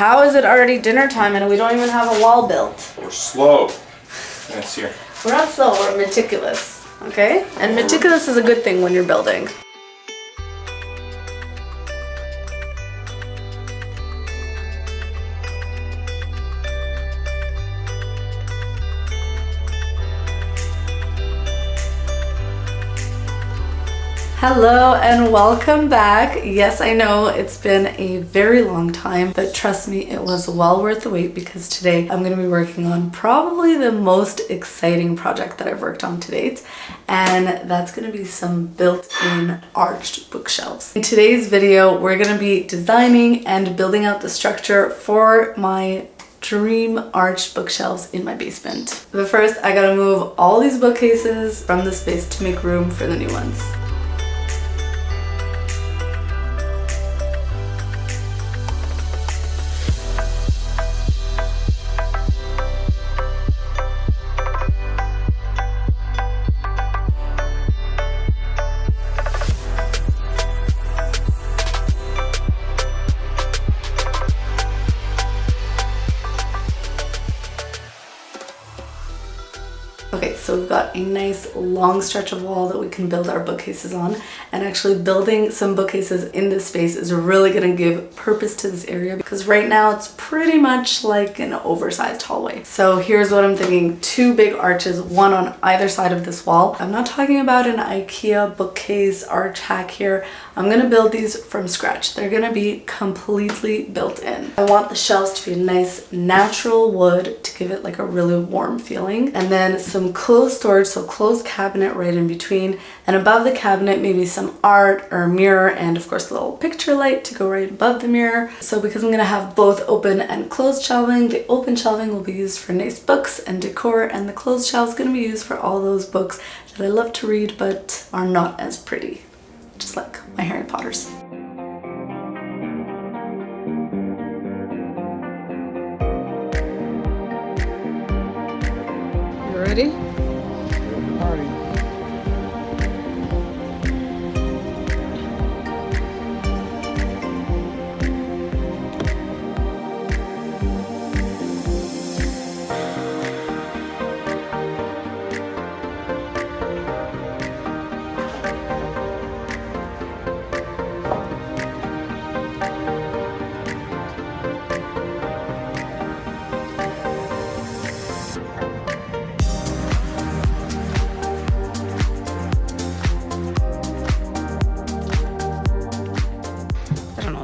How is it already dinner time and we don't even have a wall built? We're slow. That's here. We're not slow, we're meticulous, okay? And meticulous is a good thing when you're building. Hello and welcome back. Yes, I know it's been a very long time, but trust me, it was well worth the wait because today I'm going to be working on probably the most exciting project that I've worked on to date, and that's going to be some built-in arched bookshelves. In today's video, we're going to be designing and building out the structure for my dream arched bookshelves in my basement. But first, I gotta move all these bookcases from the space to make room for the new ones. Okay, so we've got a nice long stretch of wall that we can build our bookcases on, and actually building some bookcases in this space is really going to give purpose to this area because right now it's pretty much like an oversized hallway. So here's what I'm thinking: two big arches, one on either side of this wall. I'm not talking about an IKEA bookcase arch hack here. I'm going to build these from scratch. They're going to be completely built in. I want the shelves to be a nice natural wood to give it like a really warm feeling, and then some closed storage, so closed cabinet right in between, and above the cabinet maybe some art or a mirror, and of course a little picture light to go right above the mirror. So because I'm going to have both open and closed shelving, the open shelving will be used for nice books and decor, and the closed shelves going to be used for all those books that I love to read but are not as pretty, just like my Harry Potters. You ready? Party.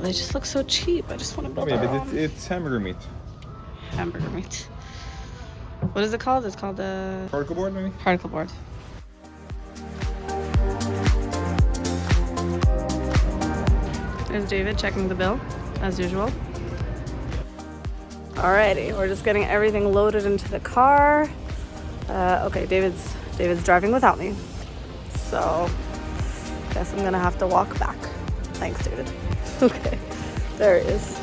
They just look so cheap. I just want to build Yeah, but it's hamburger meat. Hamburger meat. What is it called? It's called the Particle board, maybe? particle board. There's David checking the bill, as usual. Alrighty, we're just getting everything loaded into the car. Okay, David's driving without me, so guess I'm gonna have to walk back. Thanks, David. Okay, there it is.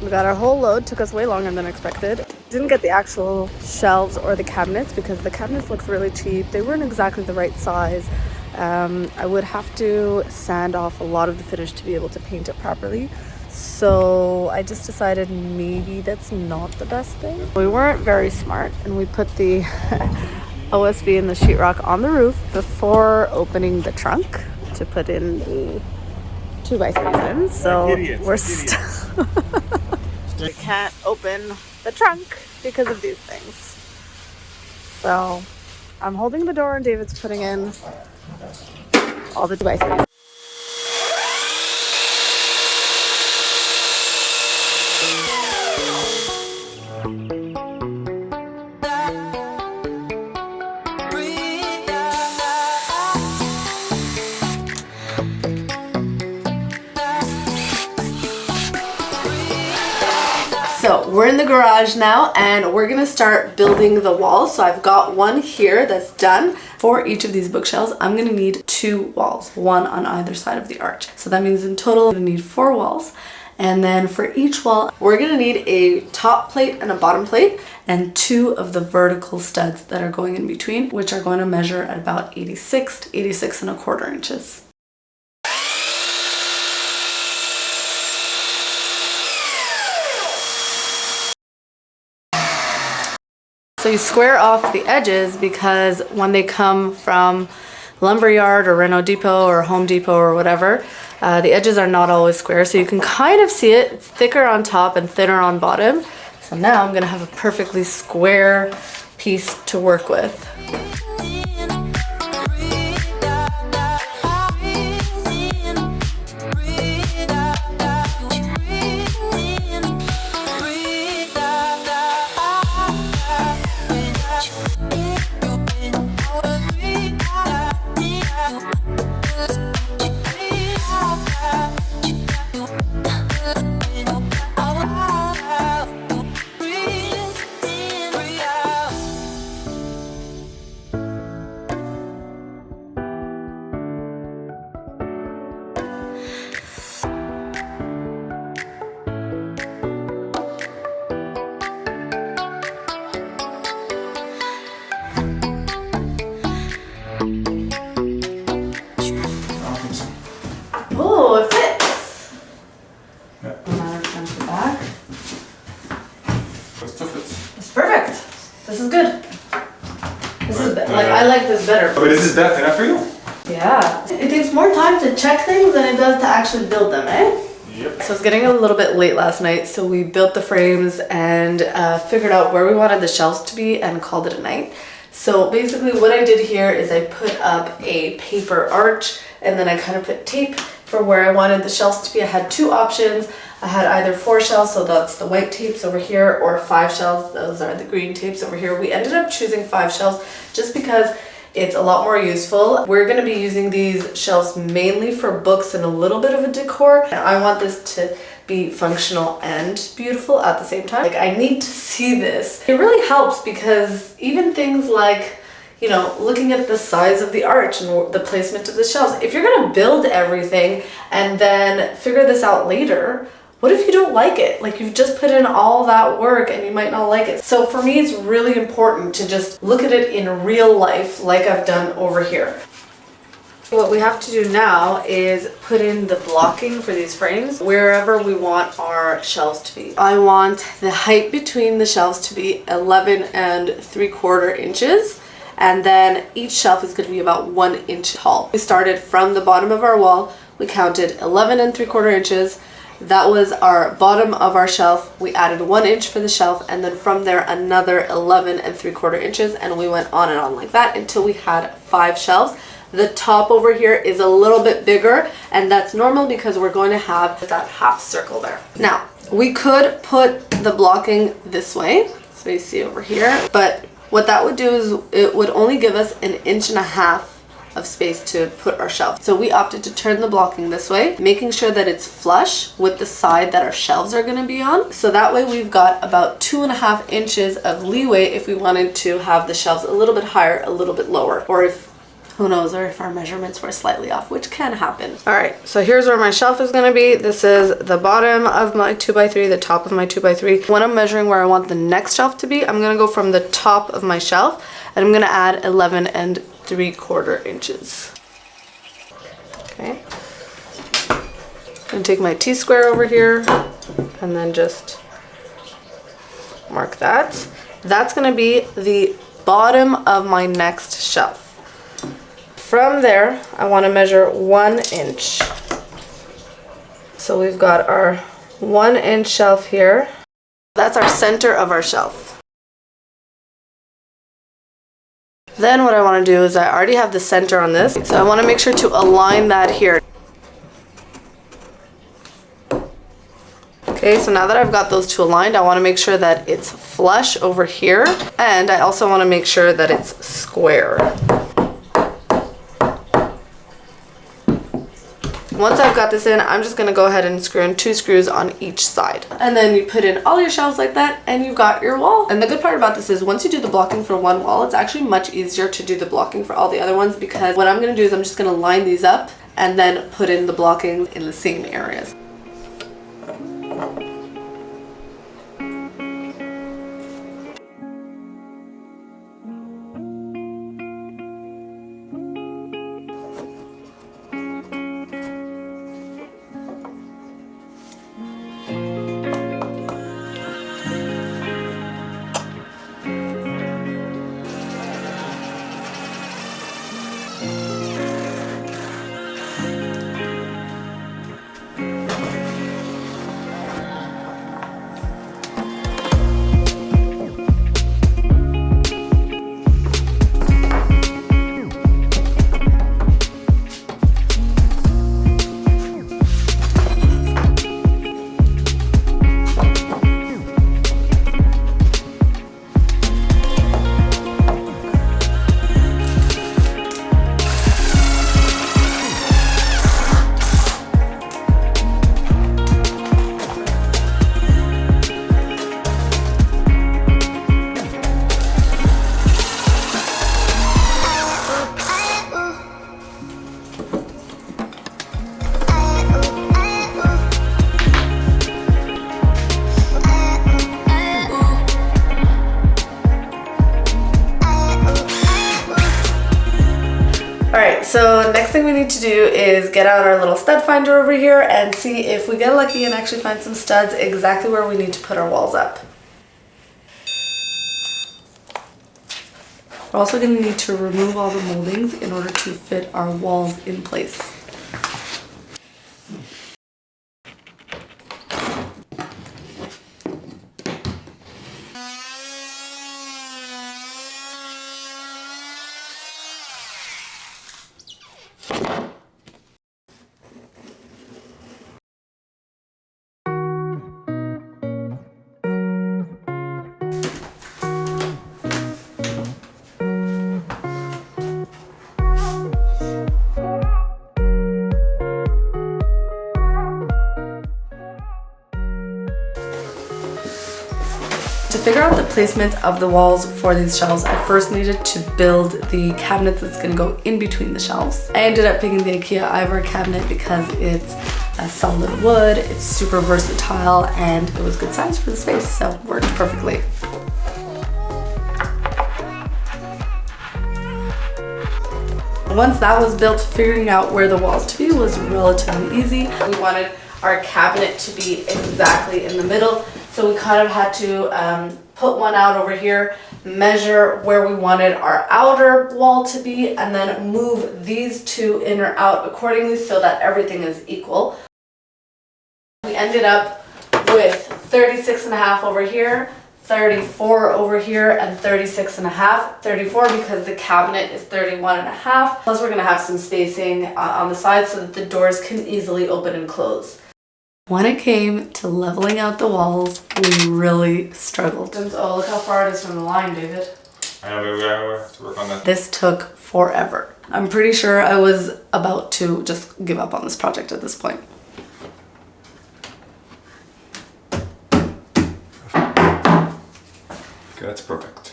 We got our whole load. Took us way longer than expected. Didn't get the actual shelves or the cabinets because the cabinets looked really cheap. They weren't exactly the right size. I would have to sand off a lot of the finish to be able to paint it properly. So I just decided maybe that's not the best thing. We weren't very smart and we put the OSB and the sheetrock on the roof before opening the trunk to put in the 2x3s in. So we're stuck. We can't open the trunk because of these things. So I'm holding the door and David's putting in all the 2x3s. So we're in the garage now and we're gonna start building the walls. So I've got one here that's done. For each of these bookshelves, I'm gonna need 2 walls, one on either side of the arch. So that means in total, I'm gonna need 4 walls. And then for each wall, we're gonna need a top plate and a bottom plate and 2 of the vertical studs that are going in between, which are going to measure at about 86 to 86 1/4 inches. So you square off the edges because when they come from Lumberyard or Reno Depot or Home Depot or whatever, the edges are not always square. So you can kind of see it. It's thicker on top and thinner on bottom. So now I'm gonna have a perfectly square piece to work with. Oh, it fits. Yeah. No matter front to back. It still fits. It's perfect. This is good. This is like I like this better. But this is better enough for you? Yeah. It takes more time to check things than it does to actually build them, eh? Yep. So it's getting a little bit late last night, so we built the frames and figured out where we wanted the shelves to be and called it a night. So basically what I did here is I put up a paper arch and then I kind of put tape for where I wanted the shelves to be. I had two options. I had either 4 shelves, so that's the white tapes over here, or 5 shelves, those are the green tapes over here. We ended up choosing 5 shelves just because it's a lot more useful. We're gonna be using these shelves mainly for books and a little bit of a decor. And I want this to be functional and beautiful at the same time. Like, I need to see this. It really helps because even things like, you know, looking at the size of the arch and the placement of the shelves, if you're gonna build everything and then figure this out later, what if you don't like it? Like, you've just put in all that work and you might not like it. So for me, it's really important to just look at it in real life like I've done over here. What we have to do now is put in the blocking for these frames wherever we want our shelves to be. I want the height between the shelves to be 11 3/4 inches. And then each shelf is going to be about 1 inch tall. We started from the bottom of our wall. We counted 11 3/4 inches. That was our bottom of our shelf. We added 1 inch for the shelf, and then from there another 11 3/4 inches, and we went on and on like that until we had 5 shelves. The top over here is a little bit bigger, and that's normal because we're going to have that half circle there. Now, we could put the blocking this way, so you see over here, but what that would do is it would only give us 1.5 inches of space to put our shelf. So we opted to turn the blocking this way, making sure that it's flush with the side that our shelves are gonna be on. So that way we've got about 2.5 inches of leeway if we wanted to have the shelves a little bit higher, a little bit lower, or if, who knows, or if our measurements were slightly off, which can happen. All right, so here's where my shelf is gonna be. This is the bottom of my 2x3, the top of my 2x3. When I'm measuring where I want the next shelf to be, I'm gonna go from the top of my shelf and I'm gonna add 11 3/4 inches. Okay. I'm gonna take my T-square over here and then just mark that. That's gonna be the bottom of my next shelf. From there, I want to measure 1 inch. So we've got our 1 inch shelf here. That's our center of our shelf. Then what I want to do is I already have the center on this, so I want to make sure to align that here. Okay, so now that I've got those two aligned, I want to make sure that it's flush over here, and I also want to make sure that it's square. Once I've got this in, I'm just gonna go ahead and screw in 2 screws on each side. And then you put in all your shelves like that and you've got your wall. And the good part about this is once you do the blocking for one wall, it's actually much easier to do the blocking for all the other ones, because what I'm gonna do is I'm just gonna line these up and then put in the blocking in the same areas. so next thing we need to do is get out our little stud finder over here and see if we get lucky and actually find some studs exactly where we need to put our walls up. We're also going to need to remove all the moldings in order to fit our walls in place. To figure out the placement of the walls for these shelves, I first needed to build the cabinet that's going to go in between the shelves. I ended up picking the IKEA Ivory cabinet because it's a solid wood, it's super versatile, and it was good size for the space, so it worked perfectly. Once that was built, figuring out where the walls to be was relatively easy. We wanted our cabinet to be exactly in the middle, so we kind of had to put one out over here, measure where we wanted our outer wall to be, and then move these two in or out accordingly so that everything is equal. We ended up with 36.5 over here, 34 over here, and 36.5. 34 because the cabinet is 31.5. Plus we're gonna have some spacing on the side so that the doors can easily open and close. When it came to leveling out the walls, we really struggled. Oh, look how far it is from the line, David. I know, maybe we have to work on that. This took forever. I'm pretty sure I was about to just give up on this project at this point. Okay, that's perfect.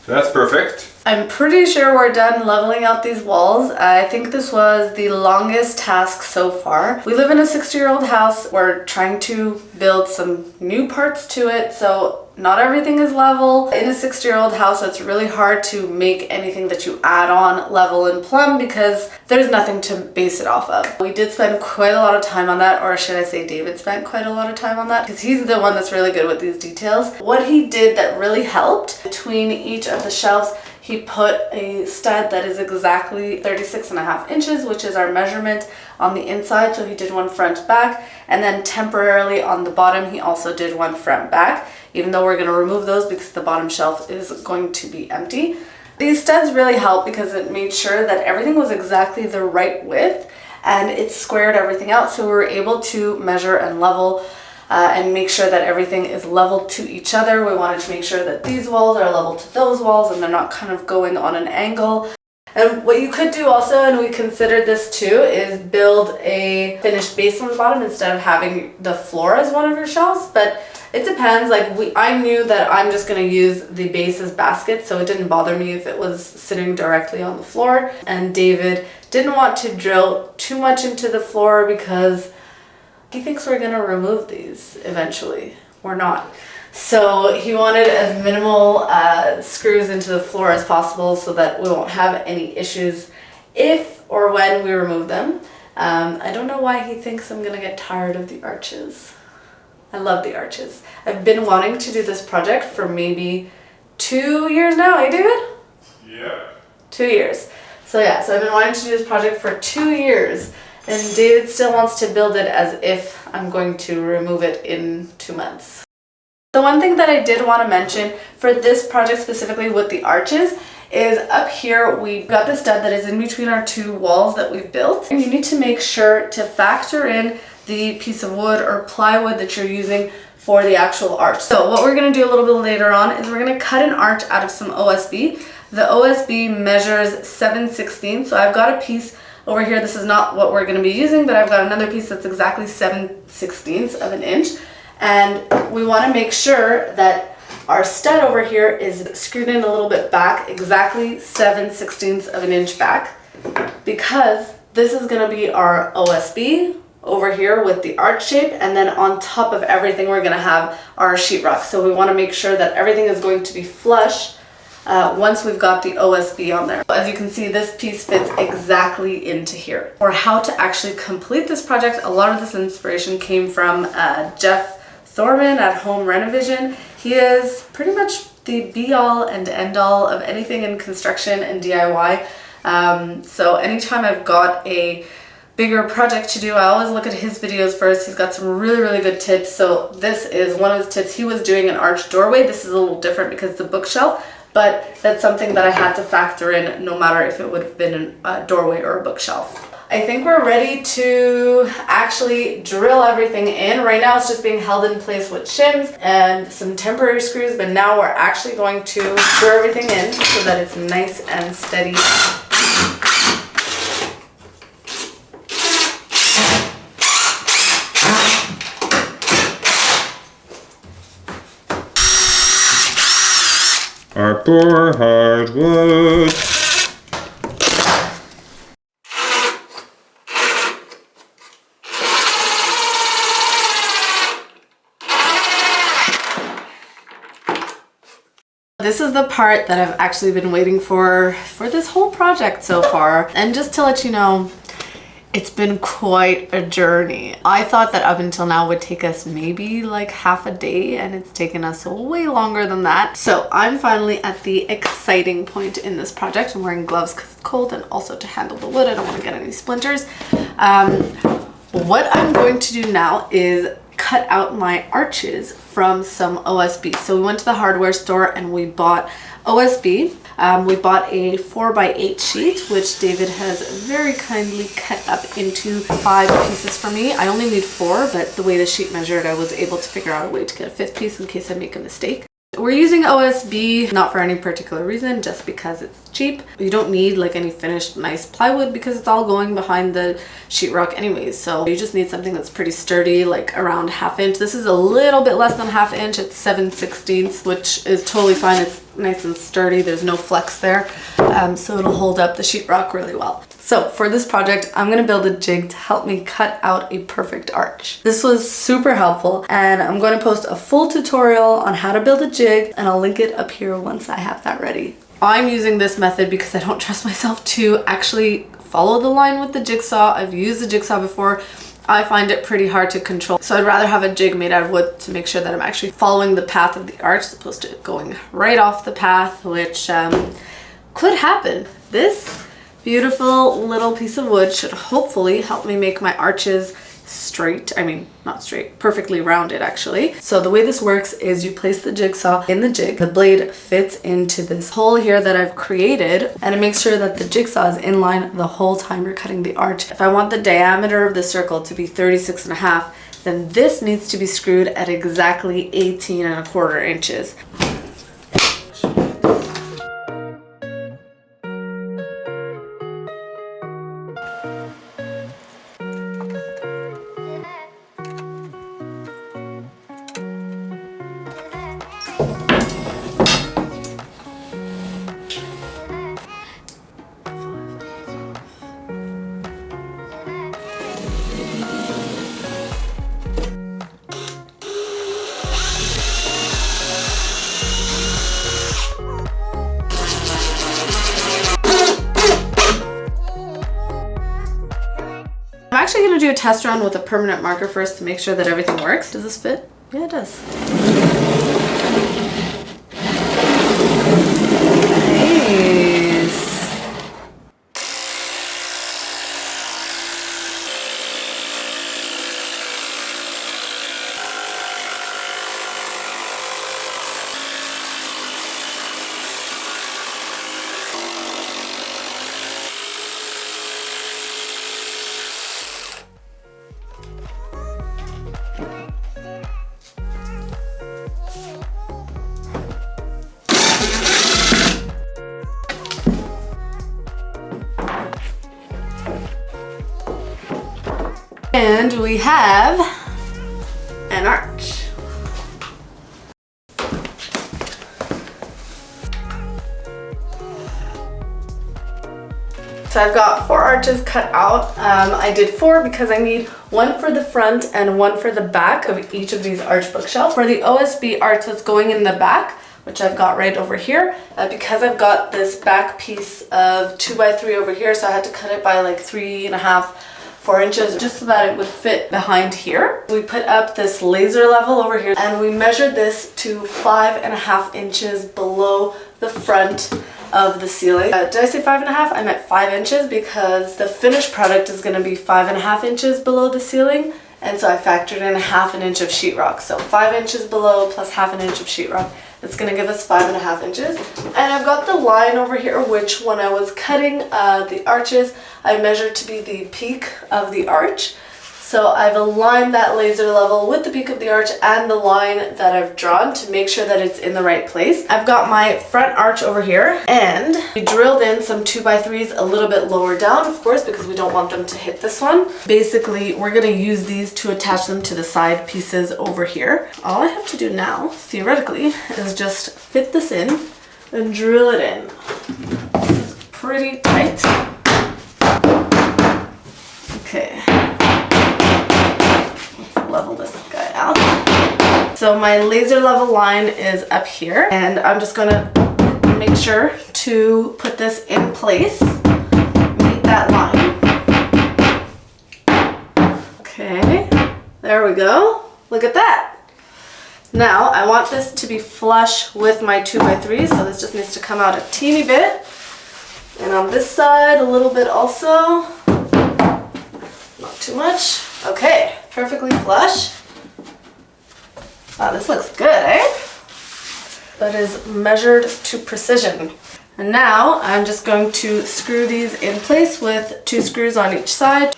So that's perfect. I'm pretty sure we're done leveling out these walls. I think this was the longest task so far. We live in a 60-year-old house. We're trying to build some new parts to it, so not everything is level. In a 60-year-old house, it's really hard to make anything that you add on level and plumb because there's nothing to base it off of. We did spend quite a lot of time on that, or should I say David spent quite a lot of time on that because he's the one that's really good with these details. What he did that really helped, between each of the shelves, he put a stud that is exactly 36.5 inches, which is our measurement on the inside. So he did one front back, and then temporarily on the bottom, he also did one front back, even though we're gonna remove those because the bottom shelf is going to be empty. These studs really help because it made sure that everything was exactly the right width and it squared everything out. So we were able to measure and level and make sure that everything is level to each other. We wanted to make sure that these walls are level to those walls and they're not kind of going on an angle. And what you could do also, and we considered this too, is build a finished base on the bottom instead of having the floor as one of your shelves. But it depends. Like I knew that I'm just going to use the base as baskets, so it didn't bother me if it was sitting directly on the floor. And David didn't want to drill too much into the floor because he thinks we're gonna remove these eventually. We're not. So he wanted as minimal screws into the floor as possible so that we won't have any issues if or when we remove them. I don't know why he thinks I'm gonna get tired of the arches. I love the arches. I've been wanting to do this project for maybe 2 years now, eh David? Yeah. 2 years. So yeah, so I've been wanting to do this project for 2 years. And David still wants to build it as if I'm going to remove it in 2 months. The one thing that I did want to mention for this project specifically with the arches is up here we've got the stud that is in between our two walls that we've built. And you need to make sure to factor in the piece of wood or plywood that you're using for the actual arch. So what we're going to do a little bit later on is we're going to cut an arch out of some OSB. The OSB measures 7/16, so I've got a piece over here. This is not what we're going to be using, but I've got another piece that's exactly 7/16 of an inch. And we want to make sure that our stud over here is screwed in a little bit back, exactly 7/16 of an inch back, because this is going to be our OSB over here with the arch shape, and then on top of everything we're going to have our sheetrock. So we want to make sure that everything is going to be flush once we've got the OSB on there. As you can see, this piece fits exactly into here. For how to actually complete this project, a lot of this inspiration came from Jeff Thorman at Home RenoVision. He is pretty much the be-all and end-all of anything in construction and DIY. So anytime I've got a bigger project to do, I always look at his videos first. He's got some really, really good tips. So this is one of his tips. He was doing an arched doorway. This is a little different because it's a bookshelf, but that's something that I had to factor in no matter if it would have been a doorway or a bookshelf. I think we're ready to actually drill everything in. Right now it's just being held in place with shims and some temporary screws, but now we're actually going to screw everything in so that it's nice and steady. Our poor hardwood. This is the part that I've actually been waiting for this whole project so far. And just to let you know, it's been quite a journey. I thought that up until now would take us maybe like half a day, and it's taken us way longer than that. So I'm finally at the exciting point in this project. I'm wearing gloves because it's cold and also to handle the wood. I don't want to get any splinters. What I'm going to do now is cut out my arches from some OSB. So we went to the hardware store and we bought OSB. We bought a 4x8 sheet, which David has very kindly cut up into 5 pieces for me. I only need 4, but the way the sheet measured, I was able to figure out a way to get a 5th piece in case I make a mistake. We're using OSB not for any particular reason, just because it's cheap. You don't need like any finished nice plywood because it's all going behind the sheetrock anyways. So you just need something that's pretty sturdy, like around 1/2 inch. This is a little bit less than 1/2 inch. It's 7/16, which is totally fine. It's nice and sturdy. There's no flex there. So it'll hold up the sheetrock really well. So for this project, I'm gonna build a jig to help me cut out a perfect arch. This was super helpful, and I'm gonna post a full tutorial on how to build a jig, and I'll link it up here once I have that ready. I'm using this method because I don't trust myself to actually follow the line with the jigsaw. I've used the jigsaw before. I find it pretty hard to control. So I'd rather have a jig made out of wood to make sure that I'm actually following the path of the arch as opposed to going right off the path, which could happen. This beautiful little piece of wood should hopefully help me make my arches straight. I mean, not straight, perfectly rounded actually. So the way this works is you place the jigsaw in the jig. The blade fits into this hole here that I've created, and it makes sure that the jigsaw is in line the whole time you're cutting the arch. If I want the diameter of the circle to be 36.5, then this needs to be screwed at exactly 18.25 inches. I'm actually going to do a test run with a permanent marker first to make sure that everything works. Does this fit? Yeah, it does. Nice. And we have an arch. So I've got 4 arches cut out. I did 4 because I need 1 for the front and 1 for the back of each of these arch bookshelves. For the OSB arch that's going in the back, which I've got right over here. Because I've got this back piece of 2x3 over here, so I had to cut it by like 3.5, 4 inches just so that it would fit behind here. We put up this laser level over here and we measured this to 5.5 inches below the front of the ceiling. Did I say 5.5? I meant 5 inches because the finished product is going to be 5.5 inches below the ceiling, and so I factored in 1/2 inch of sheetrock. So 5 inches below plus 1/2 inch of sheetrock. That's going to give us 5.5 inches. And I've got the line over here, which when I was cutting the arches, I measured to be the peak of the arch. So I've aligned that laser level with the peak of the arch and the line that I've drawn to make sure that it's in the right place. I've got my front arch over here, and we drilled in some 2x3s a little bit lower down, of course, because we don't want them to hit this one. Basically, we're going to use these to attach them to the side pieces over here. All I have to do now, theoretically, is just fit this in and drill it in. This is pretty tight. Okay. Level this guy out. So my laser level line is up here, and I'm just gonna make sure to put this in place, meet that line. Okay, there we go. Look at that. Now I want this to be flush with my 2x3, so this just needs to come out a teeny bit. And on this side, a little bit also. Not too much. Okay, perfectly flush. Wow, this looks good, eh? That is measured to precision. And now I'm just going to screw these in place with 2 screws on each side.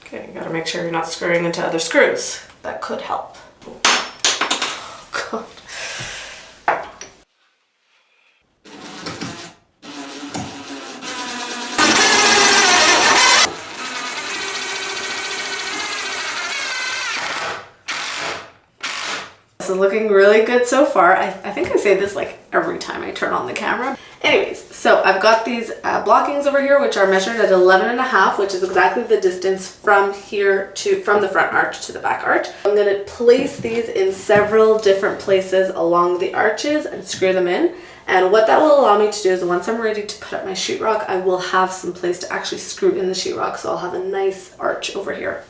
Okay, you gotta make sure you're not screwing into other screws. That could help. God. This is looking really good so far. I think I say this like every time I turn on the camera. Anyways, so I've got these blockings over here, which are measured at 11.5, which is exactly the distance from here to, from the front arch to the back arch. I'm gonna place these in several different places along the arches and screw them in. And what that will allow me to do is once I'm ready to put up my sheetrock, I will have some place to actually screw in the sheetrock. So I'll have a nice arch over here.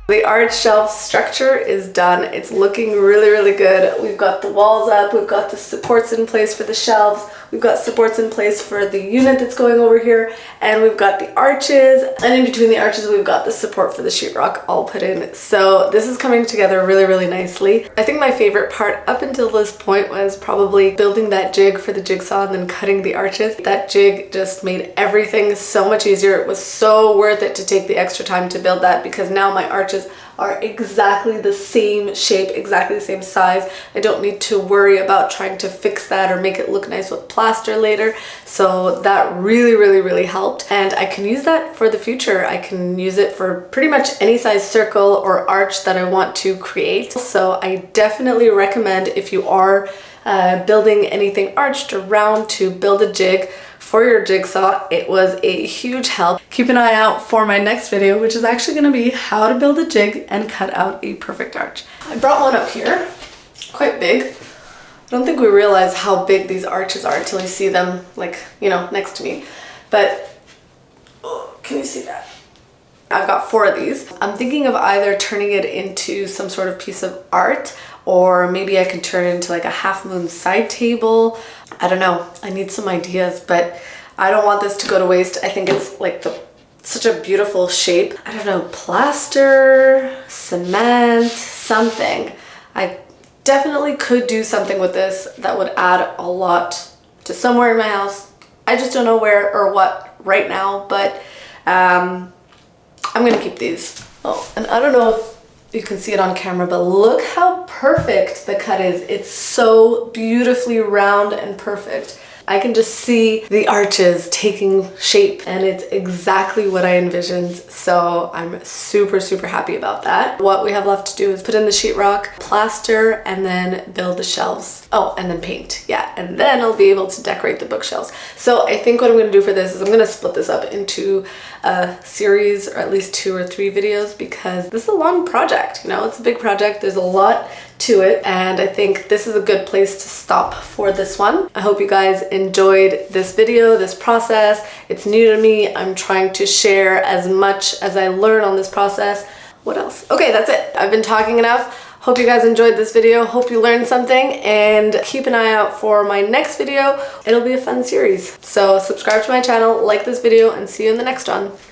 The arch shelf structure is done. It's looking really, really good. We've got the walls up, we've got the supports in place for the shelves, we've got supports in place for the unit that's going over here, and we've got the arches, and in between the arches we've got the support for the sheetrock all put in. So this is coming together really, really nicely. I think my favorite part up until this point was probably building that jig for the jigsaw and then cutting the arches. That jig just made everything so much easier. It was so worth it to take the extra time to build that, because now my arches are exactly the same shape, exactly the same size. I don't need to worry about trying to fix that or make it look nice with plaster later. So that really, really, really helped. And I can use that for the future. I can use it for pretty much any size circle or arch that I want to create. So I definitely recommend, if you are building anything arched or round, to build a jig for your jigsaw. It was a huge help. Keep an eye out for my next video, which is actually going to be how to build a jig and cut out a perfect arch. I brought one up here, quite big. I don't think we realize how big these arches are until you see them, like, you know, next to me. But Can you see that? I've got 4 of these. I'm thinking of either turning it into some sort of piece of art, or maybe I can turn it into like a half moon side table. I don't know. I need some ideas, but I don't want this to go to waste. I think it's like such a beautiful shape. I don't know, plaster, cement, something. I definitely could do something with this that would add a lot to somewhere in my house. I just don't know where or what right now, but I'm gonna keep these. Oh, and I don't know if you can see it on camera, but look how perfect the cut is. It's so beautifully round and perfect. I can just see the arches taking shape, and it's exactly what I envisioned. So I'm super, super happy about that. What we have left to do is put in the sheetrock, plaster, and then build the shelves. Oh, and then paint. Yeah, and then I'll be able to decorate the bookshelves. So I think what I'm gonna do for this is I'm gonna split this up into a series, or at least 2 or 3 videos, because this is a long project. You know, it's a big project. There's a lot to it, and I think this is a good place to stop for this one. I hope you guys enjoyed this video, this process. It's new to me. I'm trying to share as much as I learn on this process. What else? Okay, that's it. I've been talking enough. Hope you guys enjoyed this video. Hope you learned something, and keep an eye out for my next video. It'll be a fun series. So subscribe to my channel, like this video, and see you in the next one.